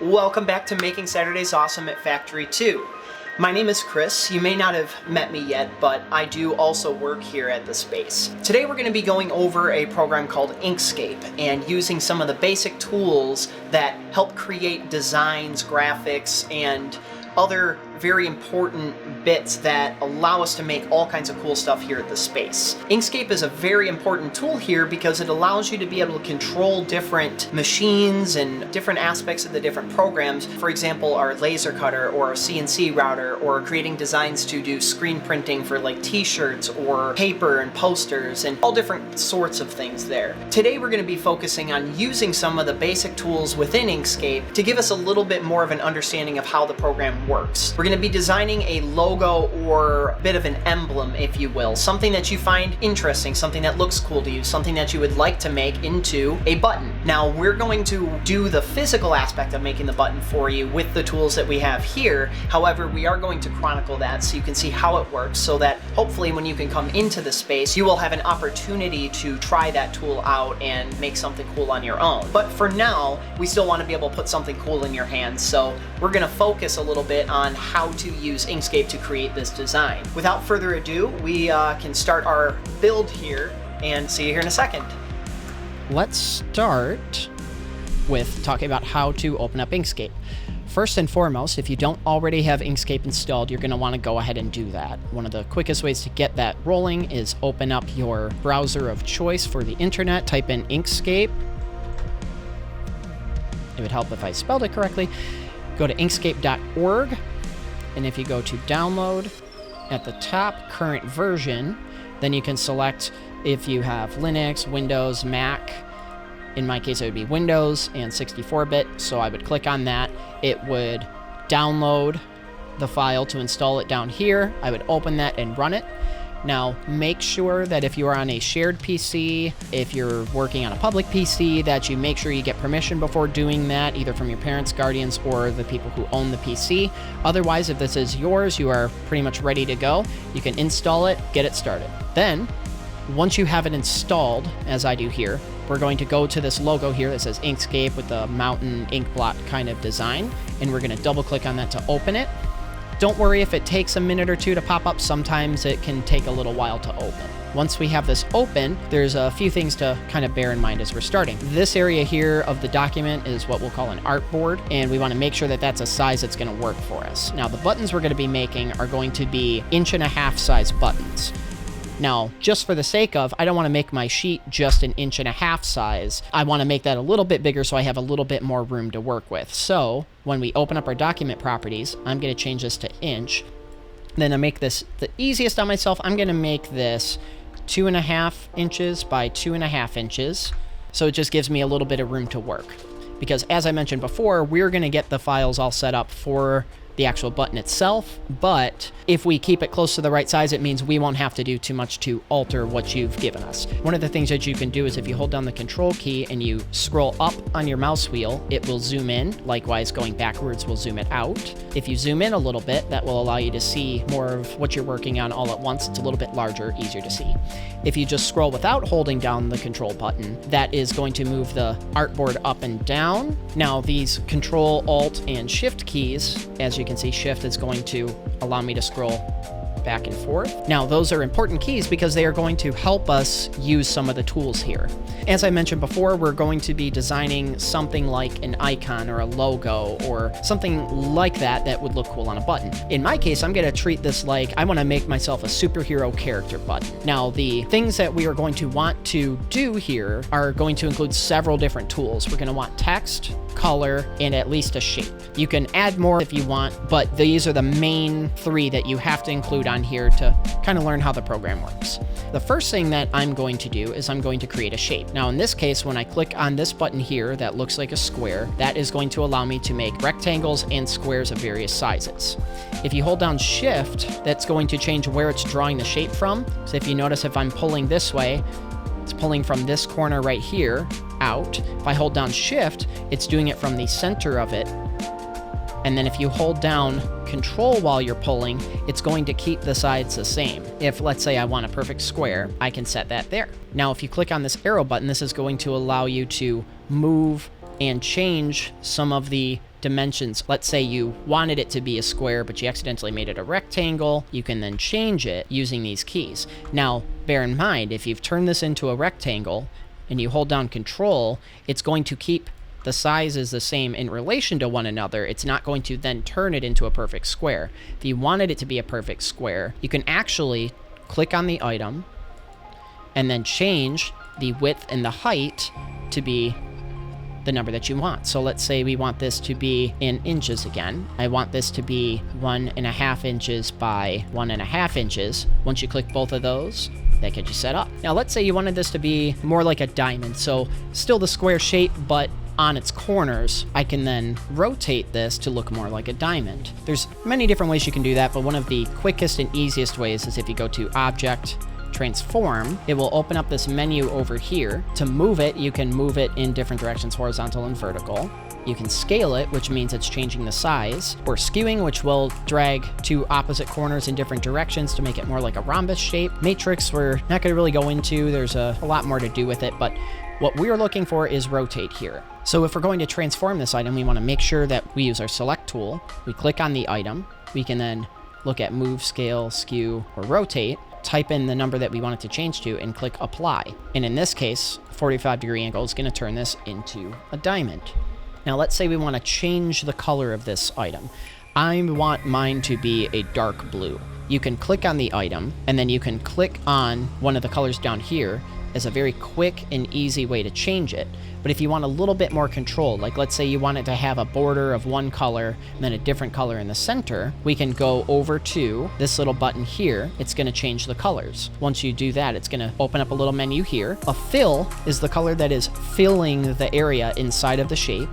Welcome back to Making Saturdays Awesome at Factory 2. My name is Chris. You may not have met me yet, but I do also work here at the space. Today we're going to be going over a program called Inkscape and using some of the basic tools that help create designs, graphics, and other very important bits that allow us to make all kinds of cool stuff here at the space. Inkscape is a very important tool here because it allows you to be able to control different machines and different aspects of the different programs. For example, our laser cutter or our CNC router, or creating designs to do screen printing for like t-shirts or paper and posters and all different sorts of things there. Today we're going to be focusing on using some of the basic tools within Inkscape to give us a little bit more of an understanding of how the program works. We're going to be designing a logo or a bit of an emblem, if you will, something that you find interesting, something that looks cool to you, something that you would like to make into a button. Now we're going to do the physical aspect of making the button for you with the tools that we have here. However, we are going to chronicle that so you can see how it works, so that hopefully when you can come into the space, you will have an opportunity to try that tool out and make something cool on your own. But for now, we still want to be able to put something cool in your hands, so we're going to focus a little bit on how to use Inkscape to create this design. Without further ado, we can start our build here and see you here in a second. Let's start with talking about how to open up Inkscape. First and foremost, if you don't already have Inkscape installed, you're going to want to go ahead and do that. One of the quickest ways to get that rolling is open up your browser of choice for the internet, type in Inkscape. It would help if I spelled it correctly. Go to inkscape.org, and if you go to download, at the top, current version, then you can select if you have Linux, Windows, Mac. In my case, it would be Windows and 64-bit, so I would click on that. It would download the file to install it down here. I would open that and run it. Now, make sure that if you are on a shared PC, if you're working on a public PC, that you make sure you get permission before doing that, either from your parents, guardians, or the people who own the PC. Otherwise, if this is yours, you are pretty much ready to go. You can install it, get it started. Then, once you have it installed, as I do here, we're going to go to this logo here that says Inkscape with the mountain ink blot kind of design, and we're going to double click on that to open it. Don't worry if it takes a minute or two to pop up. Sometimes it can take a little while to open. Once we have this open, there's a few things to kind of bear in mind as we're starting. This area here of the document is what we'll call an artboard, and we want to make sure that that's a size that's going to work for us. Now, the buttons we're going to be making are going to be 1.5" size buttons. Now, just for the sake of, I don't want to make my sheet just 1.5" size. I want to make that a little bit bigger so I have a little bit more room to work with. So when we open up our document properties, I'm going to change this to inch. Then I make this the easiest on myself. I'm going to make this 2.5 inches by 2.5 inches. So it just gives me a little bit of room to work. Because as I mentioned before, we're going to get the files all set up for the actual button itself, but if we keep it close to the right size, it means we won't have to do too much to alter what you've given us. One of the things that you can do is if you hold down the control key and you scroll up on your mouse wheel, it will zoom in. Likewise, going backwards will zoom it out. If you zoom in a little bit, that will allow you to see more of what you're working on all at once. It's a little bit larger, easier to see. If you just scroll without holding down the control button, that is going to move the artboard up and down. Now, these Control, Alt, and Shift keys, as you can see, Shift is going to allow me to scroll back and forth. Now, those are important keys because they are going to help us use some of the tools here. As I mentioned before, we're going to be designing something like an icon or a logo or something like that that would look cool on a button. In my case, I'm going to treat this like I want to make myself a superhero character button. Now, the things that we are going to want to do here are going to include several different tools. We're going to want text, color, and at least a shape. You can add more if you want, but these are the main 3 that you have to include on here to kind of learn how the program works. The first thing that I'm going to do is I'm going to create a shape. Now, in this case, when I click on this button here that looks like a square, that is going to allow me to make rectangles and squares of various sizes. If you hold down Shift, that's going to change where it's drawing the shape from. So if you notice, if I'm pulling this way, it's pulling from this corner right here out. If I hold down Shift, it's doing it from the center of it. And then if you hold down Control while you're pulling, it's going to keep the sides the same. If, let's say, I want a perfect square, I can set that there. Now, if you click on this arrow button, this is going to allow you to move and change some of the dimensions. Let's say you wanted it to be a square, but you accidentally made it a rectangle. You can then change it using these keys. Now, bear in mind, if you've turned this into a rectangle and you hold down Control, it's going to keep the sizes the same in relation to one another. It's not going to then turn it into a perfect square. If you wanted it to be a perfect square, you can actually click on the item and then change the width and the height to be the number that you want. So let's say we want this to be in inches again. I want this to be 1.5 inches by 1.5 inches. Once you click both of those, that gets you set up. Now let's say you wanted this to be more like a diamond, so still the square shape, but on its corners, I can then rotate this to look more like a diamond. There's many different ways you can do that, but one of the quickest and easiest ways is if you go to Object, Transform, it will open up this menu over here. To move it, you can move it in different directions, horizontal and vertical. You can scale it, which means it's changing the size, or skewing, which will drag two opposite corners in different directions to make it more like a rhombus shape. Matrix, we're not going to really go into. There's a lot more to do with it, but what we're looking for is rotate here. So if we're going to transform this item, we want to make sure that we use our select tool. We click on the item. We can then look at move, scale, skew, or rotate, type in the number that we want it to change to, and click apply. And in this case, 45-degree angle is going to turn this into a diamond. Now let's say we want to change the color of this item. I want mine to be a dark blue. You can click on the item, and then you can click on one of the colors down here as a very quick and easy way to change it. But if you want a little bit more control, like let's say you want it to have a border of one color and then a different color in the center, we can go over to this little button here. It's going to change the colors. Once you do that, it's going to open up a little menu here. A fill is the color that is filling the area inside of the shape.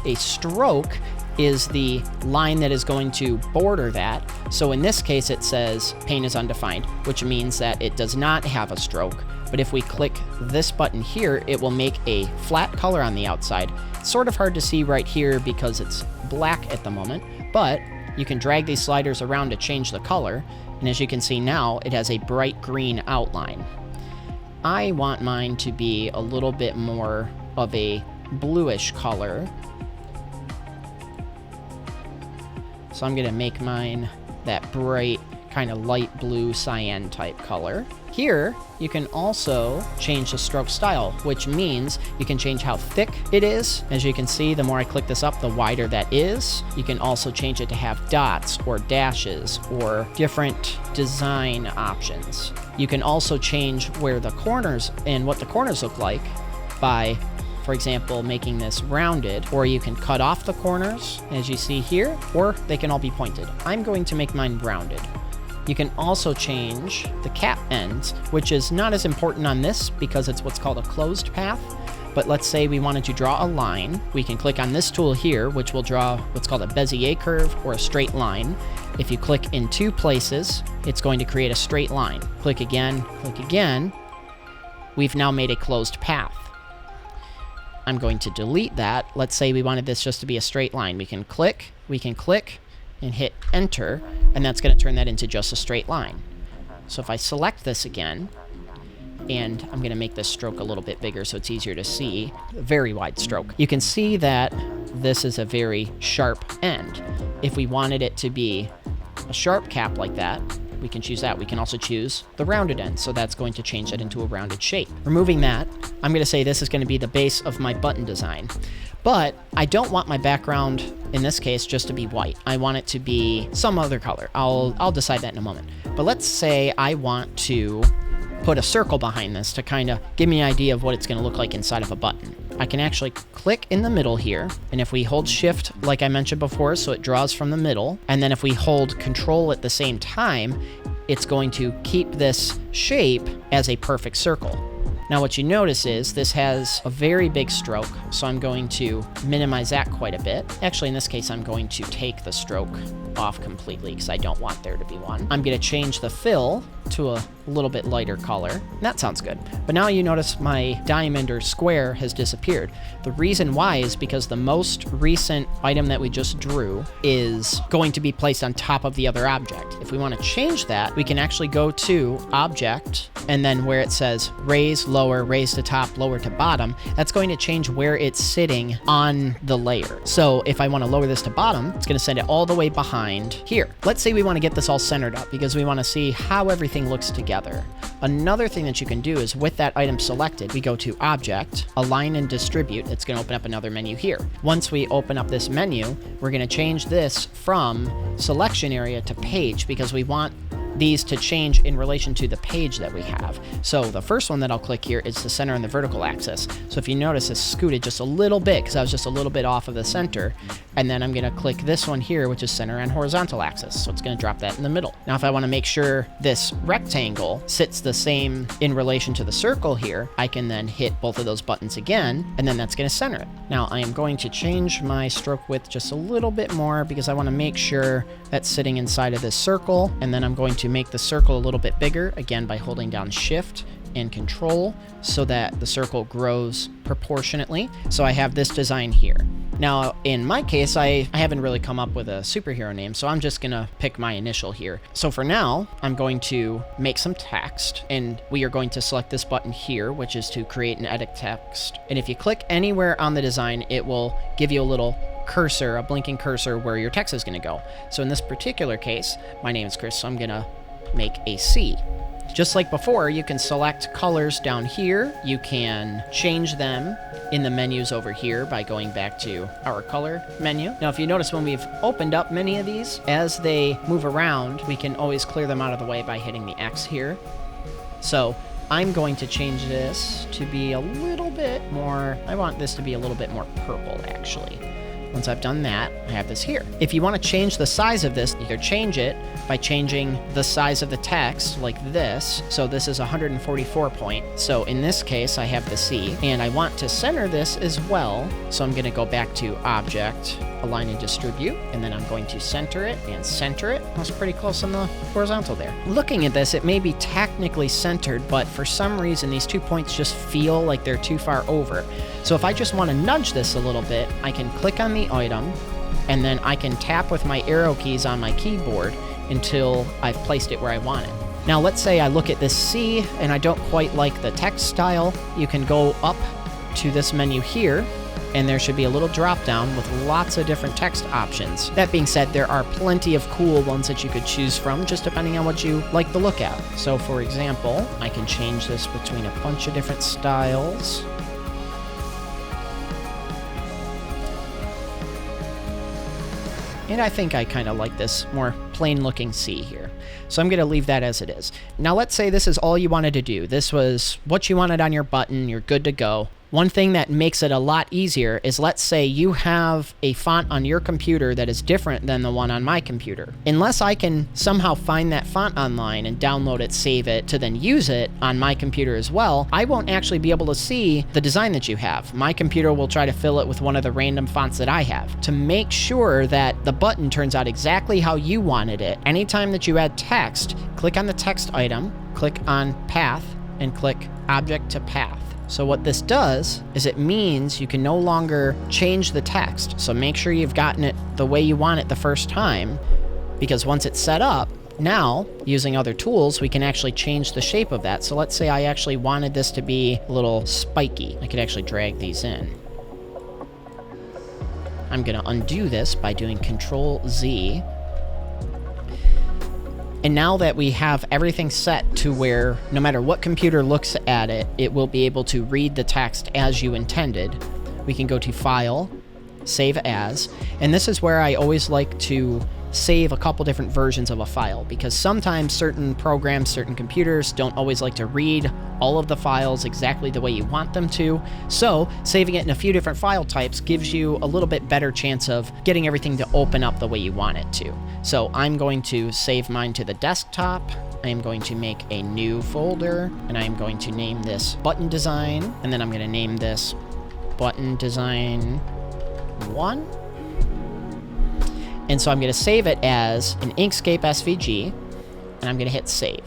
A stroke is the line that is going to border that. So in this case, it says paint is undefined, which means that it does not have a stroke. But if we click this button here, it will make a flat color on the outside. It's sort of hard to see right here because it's black at the moment, but you can drag these sliders around to change the color. And as you can see now, it has a bright green outline. I want mine to be a little bit more of a bluish color. So I'm gonna make mine that bright, kind of light blue cyan type color. Here, you can also change the stroke style, which means you can change how thick it is. As you can see, the more I click this up, the wider that is. You can also change it to have dots or dashes or different design options. You can also change where the corners and what the corners look like by, for example, making this rounded, or you can cut off the corners, as you see here, or they can all be pointed. I'm going to make mine rounded. You can also change the cap ends, which is not as important on this because it's what's called a closed path. But let's say we wanted to draw a line. We can click on this tool here, which will draw what's called a Bezier curve or a straight line. If you click in two places, it's going to create a straight line. Click again, click again. We've now made a closed path. I'm going to delete that. Let's say we wanted this just to be a straight line. We can click, and hit enter, and that's going to turn that into just a straight line. So if I select this again, and I'm going to make this stroke a little bit bigger so it's easier to see, a very wide stroke, you can see that this is a very sharp end. If we wanted it to be a sharp cap like that, we can choose that. We can also choose the rounded end, so that's going to change it into a rounded shape. Removing that, I'm going to say this is going to be the base of my button design. But I don't want my background, in this case, just to be white. I want it to be some other color. I'll decide that in a moment. But let's say I want to put a circle behind this to kind of give me an idea of what it's going to look like inside of a button. I can actually click in the middle here, and if we hold shift, like I mentioned before, so it draws from the middle, and then if we hold control at the same time, it's going to keep this shape as a perfect circle. Now what you notice is this has a very big stroke, so I'm going to minimize that quite a bit. Actually, in this case, I'm going to take the stroke off completely because I don't want there to be one. I'm going to change the fill to a little bit lighter color. That sounds good. But now you notice my diamond or square has disappeared. The reason why is because the most recent item that we just drew is going to be placed on top of the other object. If we want to change that, we can actually go to Object, and then where it says raise, lower, raise to top, lower to bottom, that's going to change where it's sitting on the layer. So if I want to lower this to bottom, it's going to send it all the way behind here. Let's say we want to get this all centered up because we want to see how everything looks together. Another thing that you can do is with that item selected, we go to Object, Align and Distribute. It's going to open up another menu here. Once we open up this menu, we're going to change this from Selection Area to Page because we want these to change in relation to the page that we have. So the first one that I'll click here is the center and the vertical axis. So if you notice, it's scooted just a little bit because I was just a little bit off of the center. And then I'm going to click this one here, which is center and horizontal axis. So it's going to drop that in the middle. Now, if I want to make sure this rectangle sits the same in relation to the circle here, I can then hit both of those buttons again, and then that's going to center it. Now, I am going to change my stroke width just a little bit more because I want to make sure that's sitting inside of this circle. And then I'm going to make the circle a little bit bigger, again, by holding down Shift and Control so that the circle grows proportionately. So I have this design here. Now, in my case, I haven't really come up with a superhero name, so I'm just gonna pick my initial here. So for now, I'm going to make some text, and we are going to select this button here, which is to create and edit text. And if you click anywhere on the design, it will give you a little cursor, a blinking cursor where your text is gonna go. So in this particular case, my name is Chris, so I'm gonna make a C. Just like before, you can select colors down here. You can change them in the menus over here by going back to our color menu. Now, if you notice when we've opened up many of these, as they move around, we can always clear them out of the way by hitting the X here. So I'm going to change this to be a little bit more, I want this to be a little bit more purple, actually. Once I've done that, I have this here. If you want to change the size of this, you can change it by changing the size of the text like this. So this is 144 point. So in this case, I have the C, and I want to center this as well. So I'm going to go back to Object, Align and Distribute, and then I'm going to center it and center it. That's pretty close on the horizontal there. Looking at this, it may be technically centered, but for some reason, these 2 points just feel like they're too far over. So if I just want to nudge this a little bit, I can click on the item, and then I can tap with my arrow keys on my keyboard until I've placed it where I want it. Now let's say I look at this C and I don't quite like the text style. You can go up to this menu here, and there should be a little drop down with lots of different text options. That being said, there are plenty of cool ones that you could choose from, just depending on what you like the look at. So for example, I can change this between a bunch of different styles. And I think I kind of like this more plain looking C here. So I'm going to leave that as it is. Now let's say this is all you wanted to do. This was what you wanted on your button. You're good to go. One thing that makes it a lot easier is, let's say you have a font on your computer that is different than the one on my computer. Unless I can somehow find that font online and download it, save it, to then use it on my computer as well, I won't actually be able to see the design that you have. My computer will try to fill it with one of the random fonts that I have. To make sure that the button turns out exactly how you wanted it, anytime that you add text, click on the text item, click on Path, and click Object to Path. So what this does is it means you can no longer change the text. So make sure you've gotten it the way you want it the first time, because once it's set up, now using other tools, we can actually change the shape of that. So let's say I actually wanted this to be a little spiky. I could actually drag these in. I'm going to undo this by doing Control-Z. And now that we have everything set to where no matter what computer looks at it, it will be able to read the text as you intended, we can go to File, Save As, and this is where I always like to save a couple different versions of a file, because sometimes certain programs, certain computers don't always like to read all of the files exactly the way you want them to. So saving it in a few different file types gives you a little bit better chance of getting everything to open up the way you want it to. So I'm going to save mine to the desktop. I am going to make a new folder, and I am going to name this Button Design, and then I'm going to name this Button Design 1. And so I'm going to save it as an Inkscape SVG, and I'm going to hit save.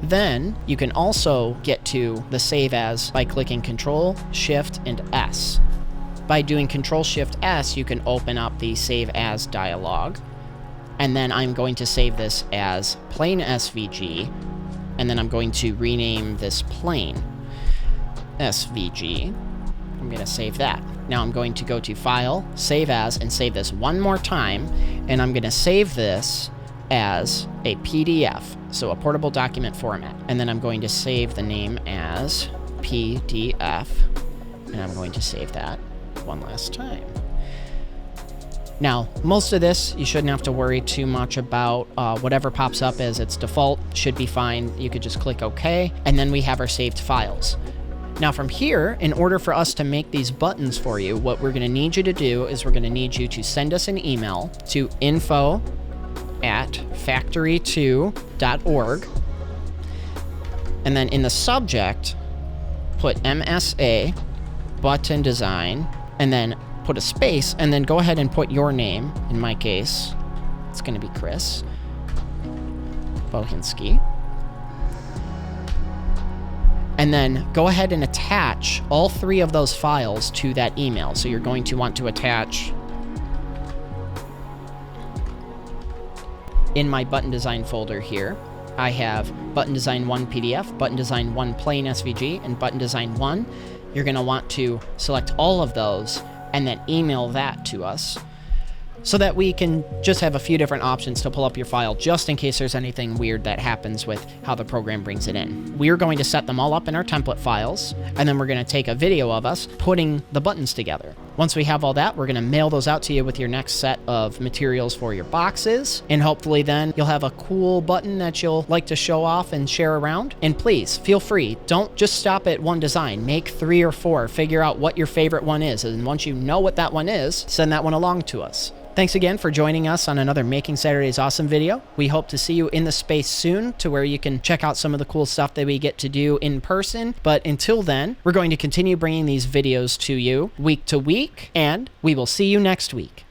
Then you can also get to the save as by clicking Control, Shift, and S. By doing Control, Shift, S, you can open up the Save As dialog. And then I'm going to save this as plain SVG, and then I'm going to rename this plain SVG. I'm going to save that. Now I'm going to go to File, Save As, and save this one more time, and I'm going to save this as a PDF, so a portable document format. And then I'm going to save the name as PDF, and I'm going to save that one last time. Now, most of this, you shouldn't have to worry too much about. Whatever pops up as its default should be fine. You could just click OK, and then we have our saved files. Now from here, in order for us to make these buttons for you, what we're going to need you to do is we're going to need you to send us an email to info@factory2.org, and then in the subject, put MSA button design, and then put a space, and then go ahead and put your name. In my case, it's going to be Chris Bohinski. And then go ahead and attach all 3 of those files to that email. So you're going to want to attach, in my button design folder here, I have button design 1 PDF, button design 1 plain SVG, and button design 1. You're going to want to select all of those and then email that to us, so that we can just have a few different options to pull up your file just in case there's anything weird that happens with how the program brings it in. We're going to set them all up in our template files, and then we're going to take a video of us putting the buttons together. Once we have all that, we're going to mail those out to you with your next set of materials for your boxes, and hopefully then you'll have a cool button that you'll like to show off and share around. And please, feel free, don't just stop at one design. Make 3 or 4, figure out what your favorite one is, and once you know what that one is, send that one along to us. Thanks again for joining us on another Making Saturdays Awesome video. We hope to see you in the space soon, to where you can check out some of the cool stuff that we get to do in person. But until then, we're going to continue bringing these videos to you week to week, and we will see you next week.